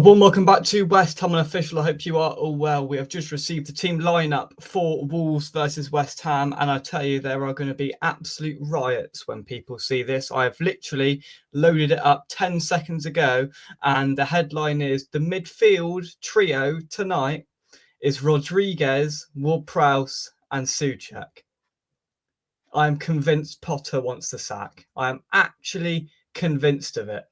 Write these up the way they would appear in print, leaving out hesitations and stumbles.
A warm welcome back to West Ham Unofficial. I hope you are all well. We have just received the team lineup for Wolves versus West Ham, and I tell you, there are going to be absolute riots when people see this. I have literally loaded it up 10 seconds ago, and the headline is: the midfield trio tonight is Rodriguez, Ward-Prowse, and Souček. I am convinced Potter wants the sack. I am actually convinced of it.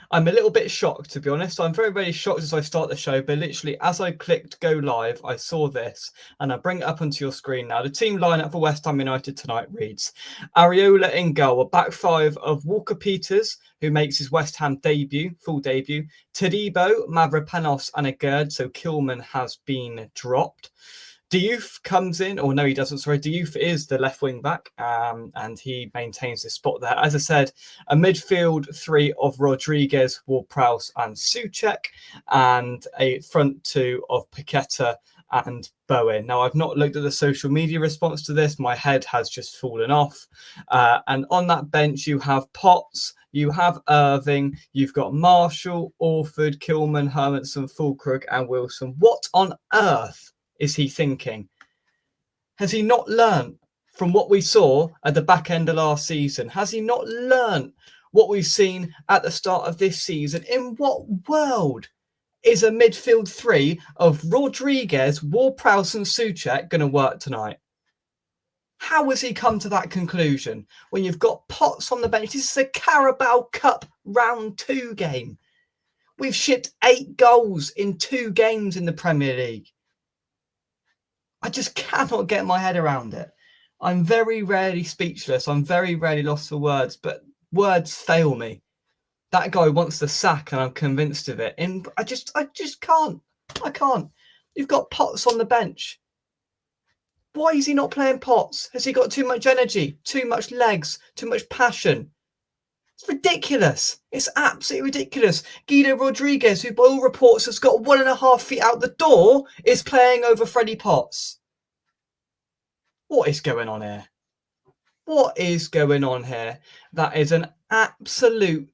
I'm a little bit shocked, to be honest. I'm very, very shocked as I start the show, but literally as I clicked go live, I saw this, and I bring it up onto your screen now. The team lineup for West Ham United tonight reads: Areola in goal, a back five of Walker-Peters, who makes his West Ham full debut, Todibo, Mavropanos, and Agurd, so Kilman has been dropped. Diouf comes in, or no, he doesn't. Sorry, Diouf is the left wing back, and he maintains his spot there. As I said, a midfield three of Rodriguez, Ward-Prowse, and Souček, and a front two of Paqueta and Bowen. Now, I've not looked at the social media response to this. My head has just fallen off. And on that bench, you have Potts, you have Irving, you've got Marshall, Orford, Kilman, Hermanson, Fulkrug, and Wilson. What on earth is he thinking? Has he not learned from what we saw at the back end of last season? Has he not learned what we've seen at the start of this season? In what world is a midfield three of Rodriguez, Ward-Prowse, and Souček going to work tonight? How has he come to that conclusion when you've got Potts on the bench? This is a Carabao Cup round 2 game. We've shipped 8 goals in 2 games in the Premier League. I just cannot get my head around it. I'm very rarely speechless. I'm very rarely lost for words, but words fail me. That guy wants the sack, and I'm convinced of it. And I just can't. I can't. You've got Potts on the bench. Why is he not playing Potts? Has he got too much energy, too much legs, too much passion? It's ridiculous. It's absolutely ridiculous. Guido Rodriguez, who by all reports has got 1.5 feet out the door, is playing over Freddie Potts. What is going on here? What is going on here? That is an absolute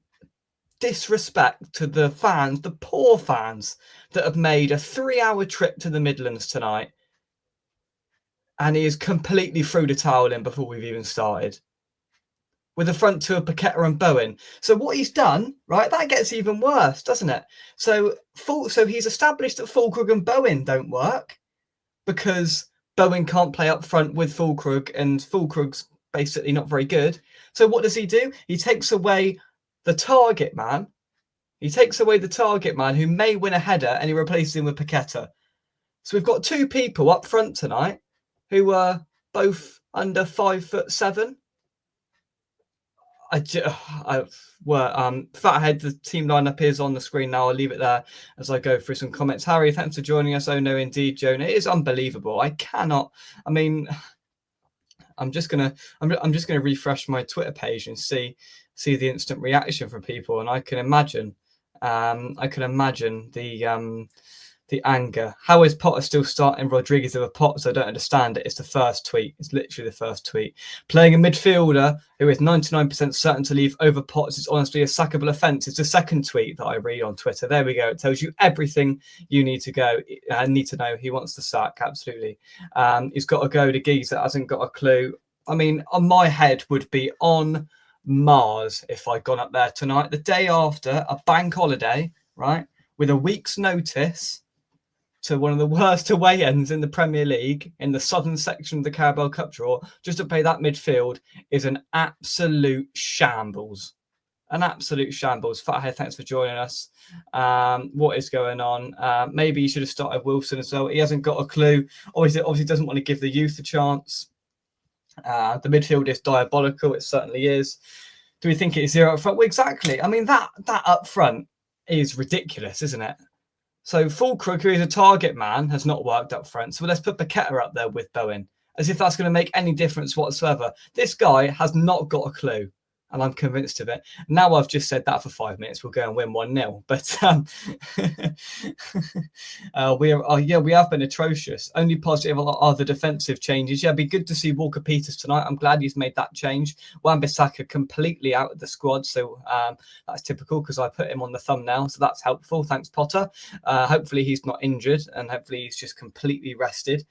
disrespect to the fans, the poor fans that have made a 3-hour trip to the Midlands tonight. And he is completely threw the towel in before we've even started, with the front two of Paqueta and Bowen. So what he's done, right, that gets even worse, doesn't it? So he's established that Fulkrug and Bowen don't work because Bowen can't play up front with Fulkrug, and Fulkrug's basically not very good. So what does he do? He takes away the target man. He takes away the target man who may win a header, and he replaces him with Paqueta. So we've got 2 people up front tonight who are both under 5'7". Fathead, the team lineup is on the screen now. I'll leave it there as I go through some comments. Harry, thanks for joining us. Oh no, indeed, Jonah. It is unbelievable. I cannot. I mean, I'm just gonna refresh my Twitter page and see the instant reaction from people, and I can imagine the anger. How is Potter still starting Rodriguez over Potts? I don't understand it. It's the first tweet. It's literally the first tweet. Playing a midfielder who is 99% certain to leave over Potts is honestly a sackable offence. It's the second tweet that I read on Twitter. There we go. It tells you everything you need to know. He wants the sack, absolutely. He's got to go. The geezer that hasn't got a clue. I mean, on my head would be on Mars if I'd gone up there tonight, the day after a bank holiday, right, with a week's notice, to one of the worst away ends in the Premier League, in the southern section of the Carabao Cup draw, just to play that midfield is an absolute shambles. An absolute shambles. Fathead, thanks for joining us. What is going on? Maybe you should have started Wilson as well. He hasn't got a clue. Obviously doesn't want to give the youth a chance. The midfield is diabolical. It certainly is. Do we think it's 0 up front? Well, exactly. I mean, that up front is ridiculous, isn't it? So Fulkrug, who is a target man, has not worked up front. So let's put Paqueta up there with Bowen, as if that's going to make any difference whatsoever. This guy has not got a clue. and I'm convinced of it. Now I've just said that for 5 minutes, we'll go and win 1-0. But we have been atrocious. Only positive are the defensive changes. Yeah, it'd be good to see Walker Peters tonight. I'm glad he's made that change. Wan-Bissaka completely out of the squad, so that's typical because I put him on the thumbnail, so that's helpful. Thanks, Potter. Hopefully he's not injured, and hopefully he's just completely rested.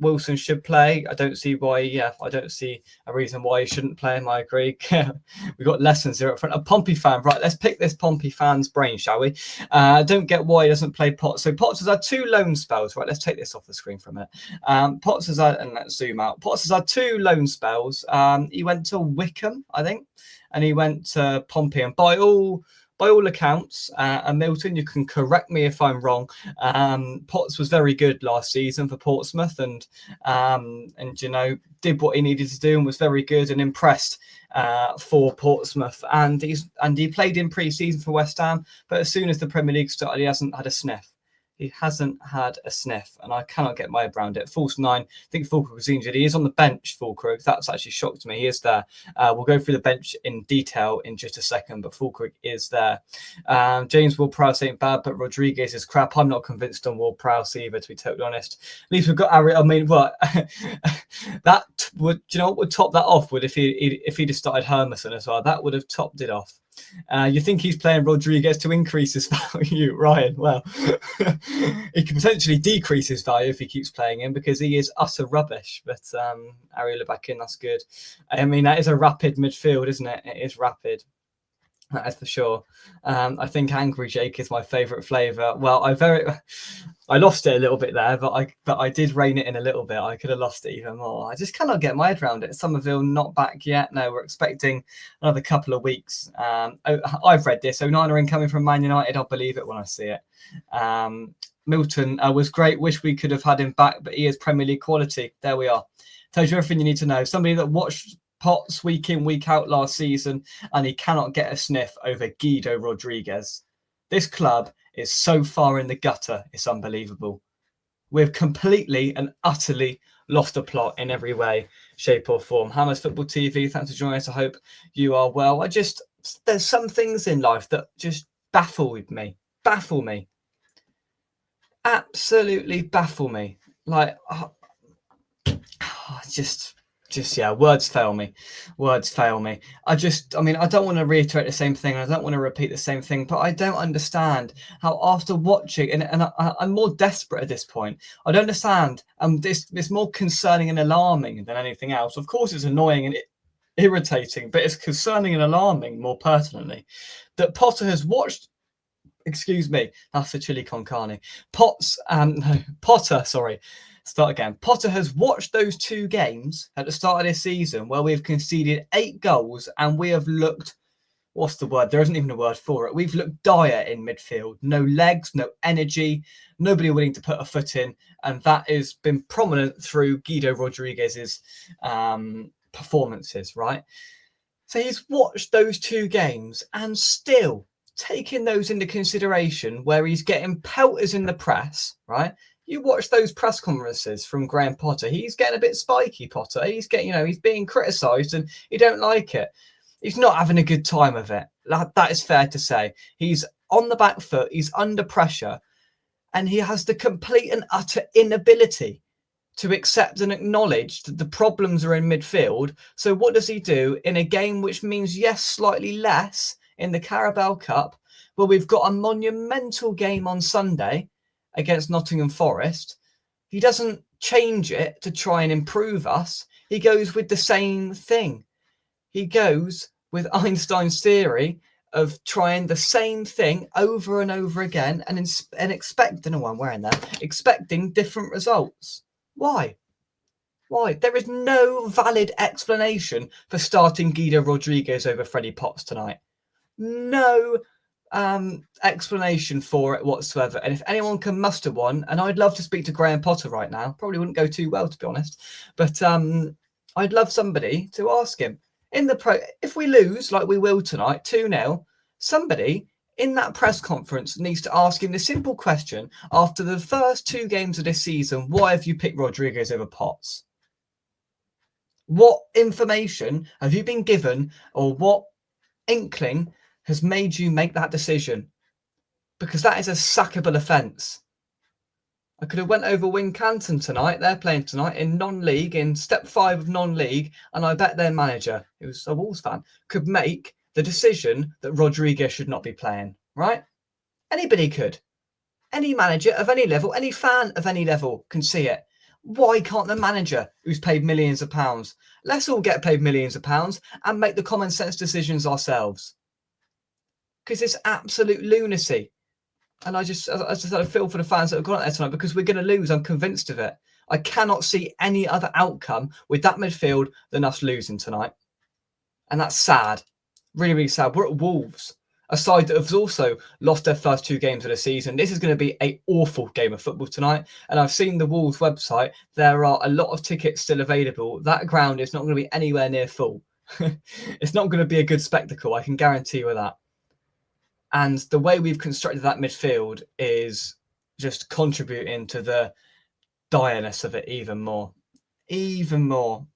Wilson should play. I don't see a reason why he shouldn't play him. I agree. We've got lessons here up front. A Pompey fan, right? Let's pick this Pompey fan's brain, shall we? Don't get why he doesn't play Potts. So Potts has had 2 loan spells, right? Let's take this off the screen for a minute. Potts has had, and let's zoom out. Potts has had 2 loan spells. He went to Wickham, I think, and he went to Pompey. And by all accounts, and Milton, you can correct me if I'm wrong, Potts was very good last season for Portsmouth, and did what he needed to do and was very good and impressed for Portsmouth. And he played in pre-season for West Ham, but as soon as the Premier League started, he hasn't had a sniff. He hasn't had a sniff, and I cannot get my head around it. False 9. I think Fulkrug was injured. He is on the bench, Fulkrug. That's actually shocked me. He is there. We'll go through the bench in detail in just a second, but Fulkrug is there. James Ward-Prowse ain't bad, but Rodriguez is crap. I'm not convinced on Ward-Prowse either, to be totally honest. At least we've got Ari. I mean, what? That would, do you know what would top that off? Would if he'd have started Hermanson as well? That would have topped it off. You think he's playing Rodriguez to increase his value, Ryan? Well, he can potentially decrease his value if he keeps playing him because he is utter rubbish. But Ariel back in, that's good. I mean, that is a rapid midfield, isn't it? It is rapid. That is for sure. I think Angry Jake is my favourite flavour. Well, I lost it a little bit there, but I did rein it in a little bit. I could have lost it even more. I just cannot get my head around it. Somerville not back yet. No, we're expecting another couple of weeks. I've read this. Onana incoming from Man United. I'll believe it when I see it. Milton was great. Wish we could have had him back, but he is Premier League quality. There we are. Tells you everything you need to know. Somebody that watched Potts week in, week out last season, and he cannot get a sniff over Guido Rodriguez. This club is so far in the gutter, it's unbelievable. We've completely and utterly lost a plot in every way, shape or form. Hammers Football TV, thanks for joining us. I hope you are well. There's some things in life that just baffle me. Absolutely baffle me. Like, words fail me. I don't want to reiterate the same thing. I don't want to repeat the same thing, but I don't understand how after watching, and I'm more desperate at this point. I don't understand. This more concerning and alarming than anything else. Of course, it's annoying and irritating, but it's concerning and alarming more pertinently that Potter has watched. Excuse me, that's the chili con carne. Potter, sorry. Start again. Potter has watched those 2 games at the start of this season where we've conceded 8 goals and we have looked, what's the word? There isn't even a word for it. We've looked dire in midfield. No legs, no energy, nobody willing to put a foot in. And that has been prominent through Guido Rodriguez's performances, right? So he's watched those 2 games and still taking those into consideration where he's getting pelters in the press, right? You watch those press conferences from Graham Potter. He's getting a bit spiky, Potter. He's being criticised and he don't like it. He's not having a good time of it. That is fair to say. He's on the back foot. He's under pressure. And he has the complete and utter inability to accept and acknowledge that the problems are in midfield. So what does he do in a game which means, yes, slightly less in the Carabao Cup, where we've got a monumental game on Sunday against Nottingham Forest? He doesn't change it to try and improve us. He goes with the same thing. He goes with Einstein's theory of trying the same thing over and over again and expecting, oh, I'm wearing that, expecting different results. Why? There is no valid explanation for starting Guido Rodriguez over Freddie Potts tonight. No explanation for it whatsoever. And if anyone can muster one, and I'd love to speak to Graham Potter right now, probably wouldn't go too well, to be honest, but I'd love somebody to ask him if we lose like we will tonight 2-0, somebody in that press conference needs to ask him the simple question: after the first 2 games of this season, why have you picked Rodriguez over Potts? What information have you been given, or what inkling has made you make that decision? Because that is a sackable offence. I could have went over Wincanton tonight. They're playing tonight in non-league, in step 5 of non-league, and I bet their manager, who's a Wolves fan, could make the decision that Rodriguez should not be playing, right? Anybody could. Any manager of any level, any fan of any level can see it. Why can't the manager, who's paid millions of pounds? Let's all get paid millions of pounds and make the common sense decisions ourselves. Because it's absolute lunacy. And I just had a feel for the fans that have gone out there tonight, because we're going to lose. I'm convinced of it. I cannot see any other outcome with that midfield than us losing tonight. And that's sad. Really, really sad. We're at Wolves, a side that has also lost their first 2 games of the season. This is going to be an awful game of football tonight. And I've seen the Wolves website. There are a lot of tickets still available. That ground is not going to be anywhere near full. It's not going to be a good spectacle. I can guarantee you that. And the way we've constructed that midfield is just contributing to the direness of it even more. Even more.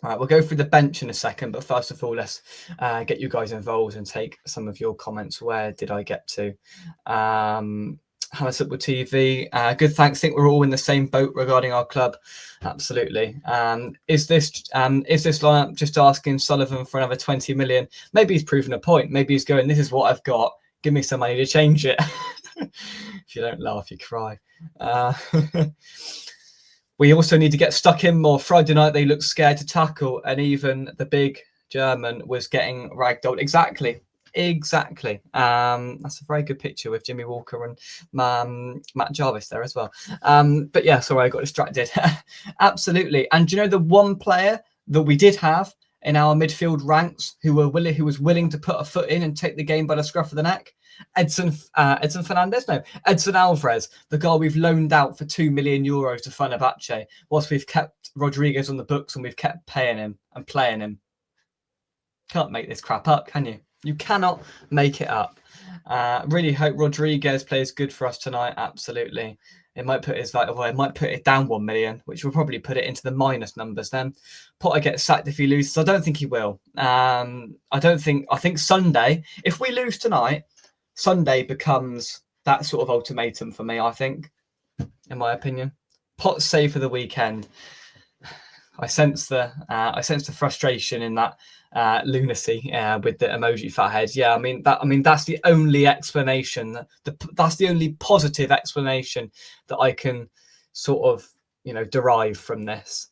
All right, we'll go through the bench in a second, but first of all, let's get you guys involved and take some of your comments. Where did I get to? Hammers Football TV. Good, thanks. I think we're all in the same boat regarding our club. Absolutely. Is this lineup just asking Sullivan for another 20 million? Maybe he's proven a point. Maybe he's going, this is what I've got. Give me some money to change it. If you don't laugh, you cry. We also need to get stuck in more. Friday night, they looked scared to tackle, and even the big German was getting ragdolled. Exactly. That's a very good picture with Jimmy Walker and Matt Jarvis there as well. But yeah, sorry, I got distracted. Absolutely. And do you know the one player that we did have in our midfield ranks who was willing to put a foot in and take the game by the scruff of the neck? Edson Alvarez, the guy we've loaned out for €2 million to Fenerbahce, whilst we've kept Rodriguez on the books and we've kept paying him and playing him. Can't make this crap up, can you? You cannot make it up. Really hope Rodriguez plays good for us tonight. Absolutely. It might put it might put it down 1 million, which will probably put it into the minus numbers then. Potter gets sacked if he loses. I don't think he will. I think Sunday, if we lose tonight, Sunday becomes that sort of ultimatum for me, I think, in my opinion. Potts safe for the weekend. I sense the frustration in that lunacy with the emoji fathead. Yeah, I mean that's the only explanation. That's the only positive explanation that I can sort of derive from this.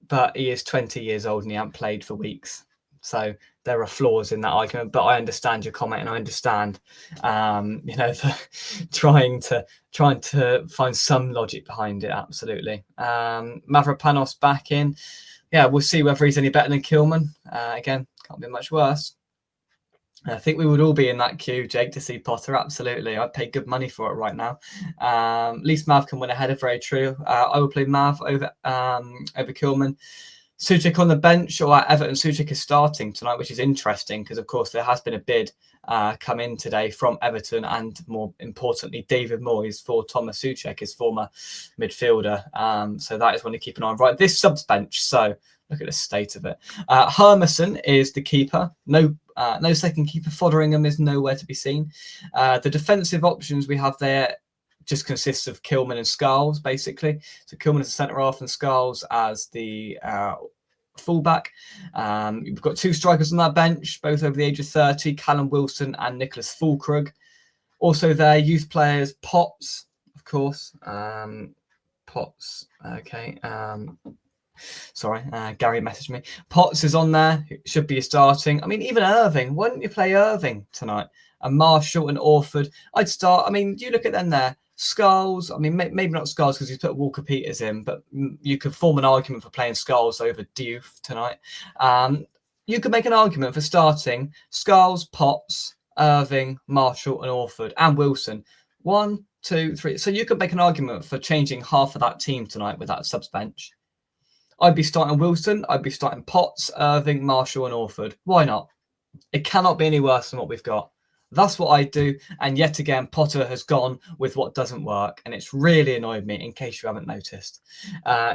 But he is 20 years old and he hasn't played for weeks, so there are flaws in that argument. But I understand your comment, and I understand trying to find some logic behind it. Absolutely. Mavropanos back in. Yeah, we'll see whether he's any better than Kilman. Again, can't be much worse. I think we would all be in that queue, Jake, to see Potter. Absolutely. I'd pay good money for it right now. At least Mav can win a header, very true. I will play Mav over Kilman. Suchek on the bench, or Everton Suchek is starting tonight, which is interesting because, of course, there has been a bid come in today from Everton and, more importantly, David Moyes for Thomas Suchek, his former midfielder. So that is one to keep an eye on. Right, this subs bench. So look at the state of it. Hermansen is the keeper. No second keeper. Fotheringham is nowhere to be seen. The defensive options we have there just consists of Kilman and Scarles, basically. So Kilman as a centre-half and Scarles as the fullback. We've got 2 strikers on that bench, both over the age of 30, Callum Wilson and Nicholas Fulkrug. Also there, youth players, Potts, of course. Potts, okay. Sorry, Gary messaged me. Potts is on there, should be starting. I mean, even Irving. Why didn't you play Irving tonight? And Marshall and Orford. I'd start. I mean, you look at them there. Skulls, I mean, maybe not Skulls because he's put Walker Peters in, but you could form an argument for playing Skulls over Diouf tonight. You could make an argument for starting Skulls, Potts, Irving, Marshall and Orford and Wilson. 1, 2, 3. So you could make an argument for changing half of that team tonight with that subs bench. I'd be starting Wilson. I'd be starting Potts, Irving, Marshall and Orford. Why not? It cannot be any worse than what we've got. That's what I do. And yet again, Potter has gone with what doesn't work. And it's really annoyed me, in case you haven't noticed.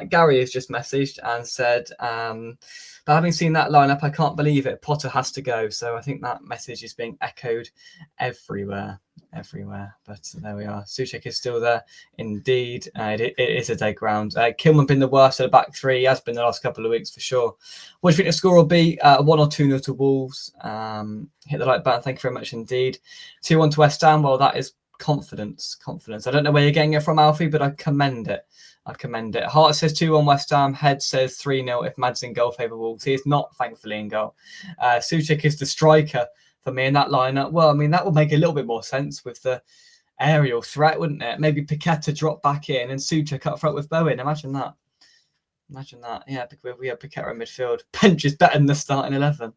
Gary has just messaged and said, but having seen that lineup, I can't believe it. Potter has to go. So I think that message is being echoed everywhere. But there we are. Souček is still there. Indeed, it is a dead ground. Kilman been the worst of the back three. He has been the last couple of weeks for sure. What do you think the score will be? 1 or 2-0 to Wolves. Hit the like button. Thank you very much indeed. 2-1 to West Ham. Well, that is confidence. I don't know where you're getting it from, Alfie, but I commend it. Hart says 2-1 West Ham. Head says 3-0 if Mad's in goal favour Wolves. He is not, thankfully, in goal. Souček is the striker for me in that lineup. Well, I mean, that would make a little bit more sense with the aerial threat, wouldn't it? Maybe Paqueta drop back in and Souček up front with Bowen. Imagine that. Yeah, we have Paqueta in midfield. Bench is better than the starting 11.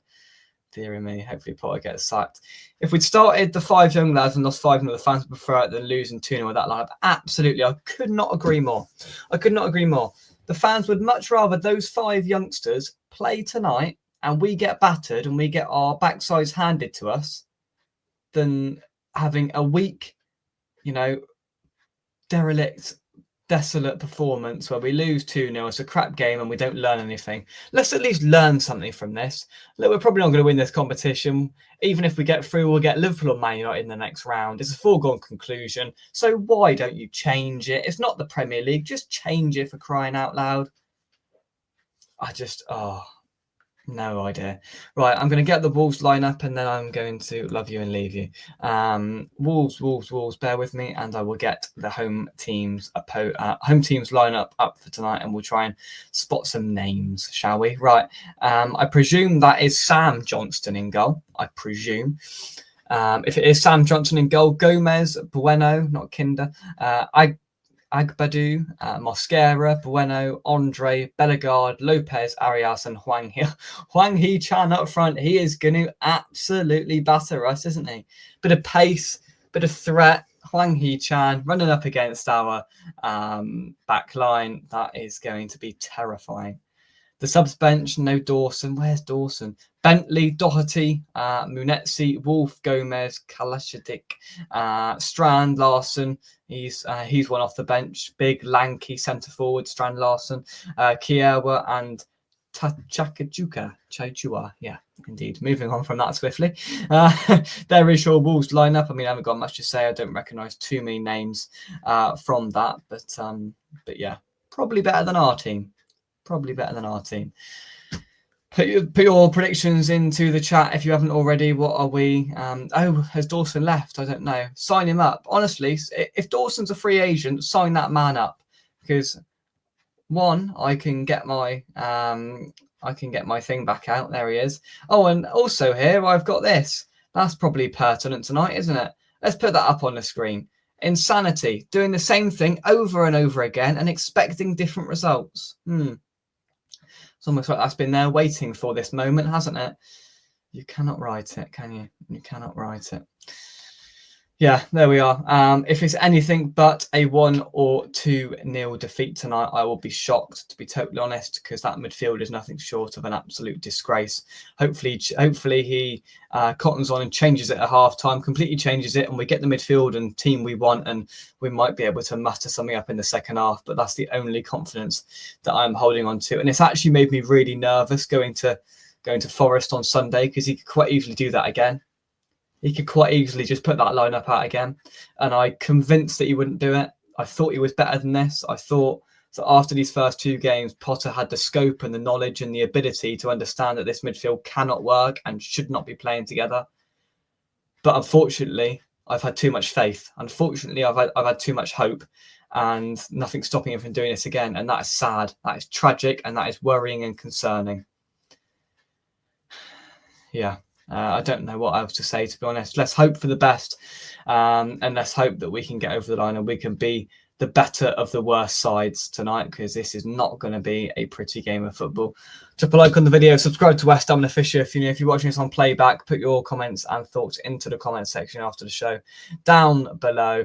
Dear me, hopefully Potter gets sacked. If we'd started the 5 young lads and lost 5-0, the fans would prefer it than losing 2-0 with that lineup. Absolutely, I could not agree more. The fans would much rather those 5 youngsters play tonight and we get battered and we get our backsides handed to us than having a weak, derelict, desolate performance where we lose 2-0. It's a crap game and we don't learn anything. Let's at least learn something from this. Look, we're probably not going to win this competition. Even if we get through, we'll get Liverpool or Man United in the next round. It's a foregone conclusion. So why don't you change it? It's not the Premier League. Just change it, for crying out loud. No idea. Right, I'm going to get the Wolves lineup and then I'm going to love you and leave you. Wolves, bear with me and I will get the home teams lineup up for tonight and we'll try and spot some names, shall we? Right, I presume that is Sam Johnston in goal. I presume. If it is Sam Johnston in goal, Gomez, Bueno, not Kinder, Agbadu, Mosquera, Bueno, Andre, Bellegarde, Lopez, Arias, and Hwang Hee-chan up front. He is going to absolutely batter us, isn't he? Bit of pace, bit of threat. Hwang Hee-chan running up against our back line. That is going to be terrifying. The subs bench, no Dawson. Where's Dawson? Bentley, Doherty, Munetsi, Wolf, Gomez, Kalashdik, Strand, Larson. He's one off the bench. Big, lanky centre forward, Strand, Larson, Kiewa and Chaichua. Yeah, indeed. Moving on from that swiftly. There is your Wolves lineup. I mean, I haven't got much to say. I don't recognise too many names from that. But yeah, probably better than our team. Put your predictions into the chat if you haven't already. What are we? Has Dawson left? I don't know. Sign him up. Honestly, if Dawson's a free agent, sign that man up because one, I can get my thing back out. There he is. Oh, and also here I've got this. That's probably pertinent tonight, isn't it? Let's put that up on the screen. Insanity, doing the same thing over and over again and expecting different results. It's almost like that's been there waiting for this moment, hasn't it? You cannot write it, can you? You cannot write it. Yeah, there we are. If it's anything but a 1 or 2-0 defeat tonight, I will be shocked, to be totally honest, because that midfield is nothing short of an absolute disgrace. Hopefully he cottons on and changes it at half-time, completely changes it, and we get the midfield and team we want, and we might be able to muster something up in the second half, but that's the only confidence that I'm holding on to. And it's actually made me really nervous going to Forest on Sunday, because he could quite easily do that again. He could quite easily just put that lineup out again. And I'm convinced that he wouldn't do it. I thought he was better than this. I thought that after these first 2 games, Potter had the scope and the knowledge and the ability to understand that this midfield cannot work and should not be playing together. But unfortunately, I've had too much faith. Unfortunately, I've had too much hope and nothing's stopping him from doing this again. And that is sad. That is tragic. And that is worrying and concerning. Yeah. I don't know what else to say, to be honest. Let's hope for the best, and let's hope that we can get over the line and we can be the better of the worst sides tonight, because this is not going to be a pretty game of football. Drop a like on the video, subscribe to West Ham Official if you're watching this on playback. Put your comments and thoughts into the comment section after the show down below.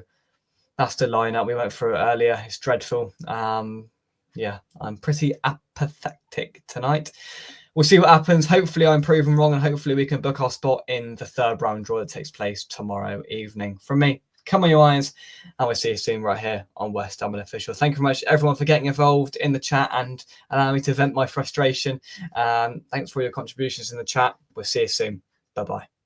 That's the lineup. We went through it earlier. It's dreadful. Yeah, I'm pretty apathetic tonight. we'll see what happens. Hopefully I'm proven wrong, and hopefully we can book our spot in the third round draw that takes place tomorrow evening. From me, come on you Irons, and we'll see you soon right here on West Ham Unofficial. Thank you very much everyone for getting involved in the chat and allowing me to vent my frustration. Thanks for your contributions in the chat. We'll see you soon. Bye-bye.